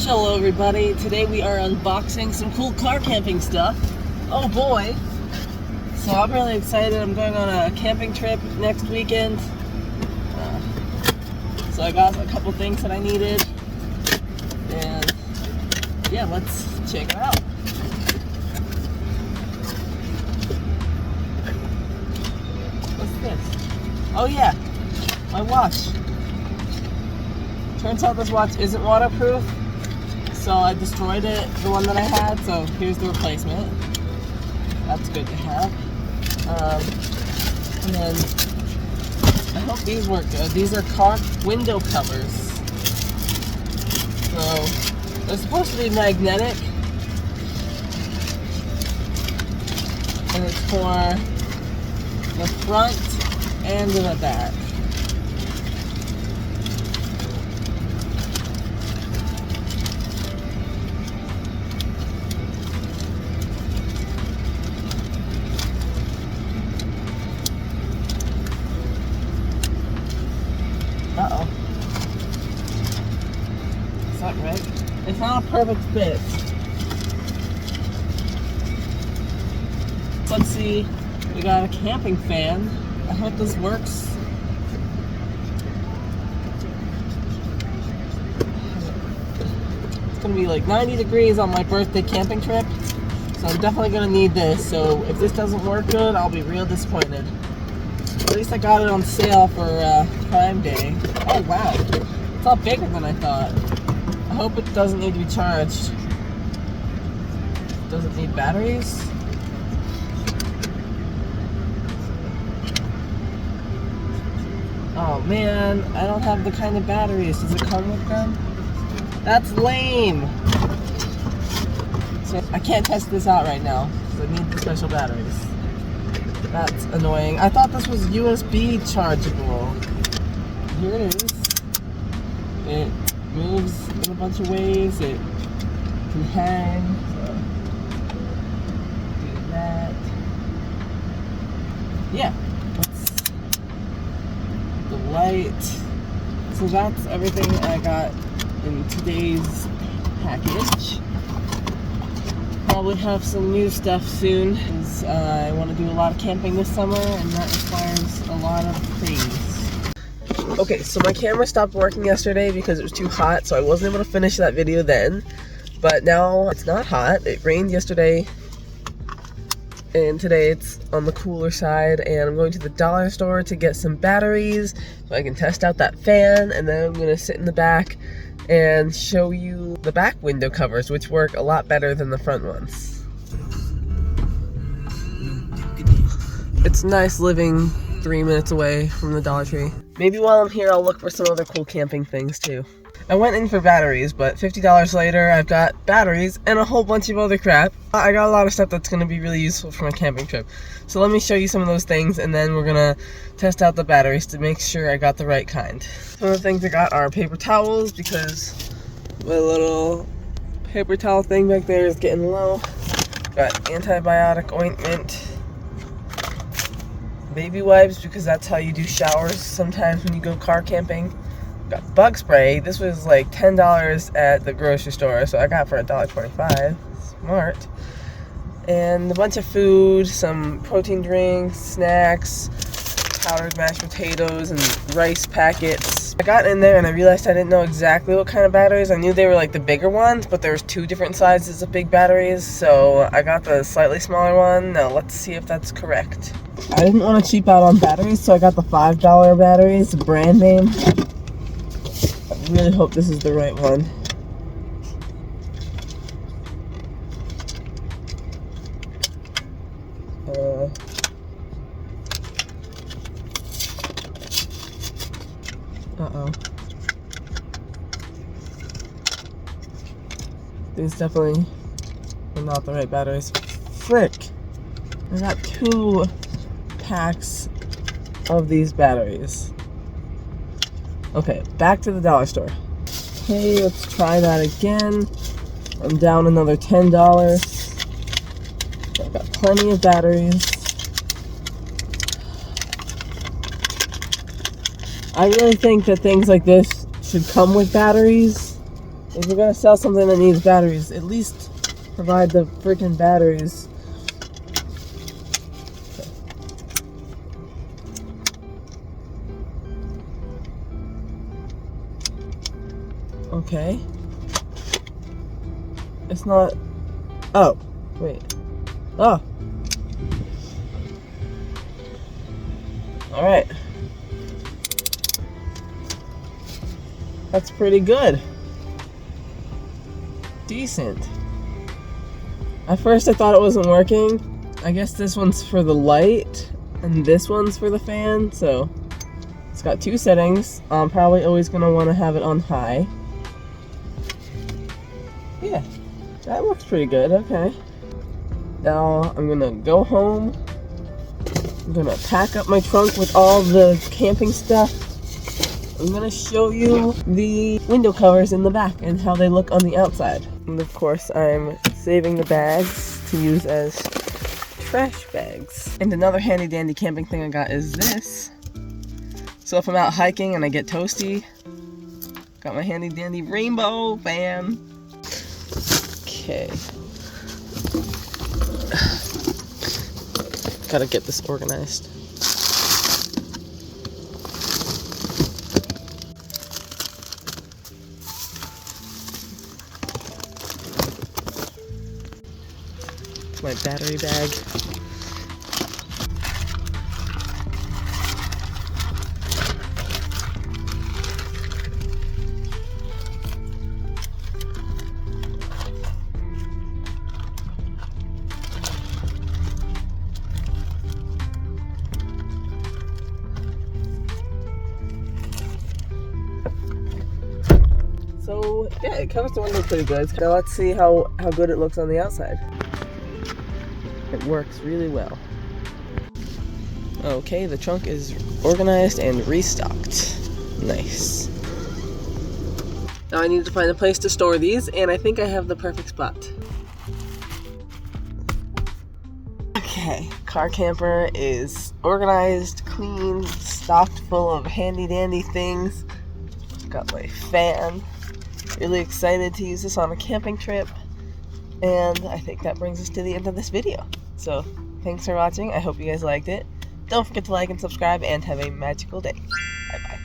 Hello everybody, today we are unboxing some cool car camping stuff. Oh boy! So I'm really excited, I'm going on a camping trip next weekend. So I got a couple things that I needed. And yeah, let's check it out. What's this? Oh yeah, my watch. Turns out this watch isn't waterproof. So I destroyed it, the one that I had, so here's the replacement. That's good to have. And then, I hope these work good. These are car window covers. So, they're supposed to be magnetic. And it's for the front and the back. Uh-oh. Is that right? It's not a perfect fit. Let's see. We got a camping fan. I hope this works. It's gonna be like 90 degrees on my birthday camping trip. So I'm definitely gonna need this. So if this doesn't work good, I'll be real disappointed. At least I got it on sale for Prime Day. Oh wow, it's a lot bigger than I thought. I hope it doesn't need to be charged. Does it need batteries? Oh man, I don't have the kind of batteries. Does it come with them? That's lame! So I can't test this out right now, because I need the special batteries. That's annoying. I thought this was USB chargeable. Here it is. It moves in a bunch of ways. It can hang. So do that. Yeah. That's the light. So that's everything I got in today's package. Probably have some new stuff soon, because I want to do a lot of camping this summer, and that requires a lot of things. Okay, so my camera stopped working yesterday because it was too hot, so I wasn't able to finish that video then. But now it's not hot. It rained yesterday, and today it's on the cooler side, and I'm going to the dollar store to get some batteries so I can test out that fan, and then I'm going to sit in the back and show you the back window covers, which work a lot better than the front ones. It's nice living 3 minutes away from the Dollar Tree. Maybe while I'm here I'll look for some other cool camping things too. I went in for batteries, but $50 later I've got batteries and a whole bunch of other crap. I got a lot of stuff that's going to be really useful for my camping trip. So let me show you some of those things, and then we're going to test out the batteries to make sure I got the right kind. Some of the things I got are paper towels, because my little paper towel thing back there is getting low. Got antibiotic ointment. Baby wipes, because that's how you do showers sometimes when you go car camping. Got bug spray. This was like $10 at the grocery store, so I got it for $1.25. Smart. And a bunch of food, some protein drinks, snacks, powdered mashed potatoes, and rice packets. I got in there and I realized I didn't know exactly what kind of batteries. I knew they were like the bigger ones, but there was two different sizes of big batteries, so I got the slightly smaller one. Now let's see if that's correct. I didn't want to cheap out on batteries, so I got the $5 batteries, the brand name. I really hope this is the right one. Uh-oh. These definitely are not the right batteries. Frick! I got 2 packs of these batteries. Okay, back to the dollar store. Okay, let's try that again. I'm down another $10. I've got plenty of batteries. I really think that things like this should come with batteries. If you're gonna sell something that needs batteries, at least provide the freaking batteries. Okay. It's not... Oh, wait. Oh. Alright. That's pretty good. Decent. At first I thought it wasn't working. I guess this one's for the light, and this one's for the fan, so... It's got two settings. I'm probably always going to want to have it on high. Yeah, that works pretty good. Okay. Now I'm going to go home. I'm going to pack up my trunk with all the camping stuff. I'm going to show you the window covers in the back and how they look on the outside. And of course, I'm saving the bags to use as trash bags. And another handy dandy camping thing I got is this. So if I'm out hiking and I get toasty, got my handy dandy rainbow fan. Okay. Gotta get this organized. My battery bag. So yeah, it covers the window pretty good. Now let's see how good it looks on the outside. It works really well. Okay, the trunk is organized and restocked. Nice. Now I need to find a place to store these, and I think I have the perfect spot. Okay, car camper is organized, clean, stocked full of handy dandy things. Got my fan. Really excited to use this on a camping trip. And I think that brings us to the end of this video. So, thanks for watching. I hope you guys liked it. Don't forget to like and subscribe, and have a magical day. Bye-bye.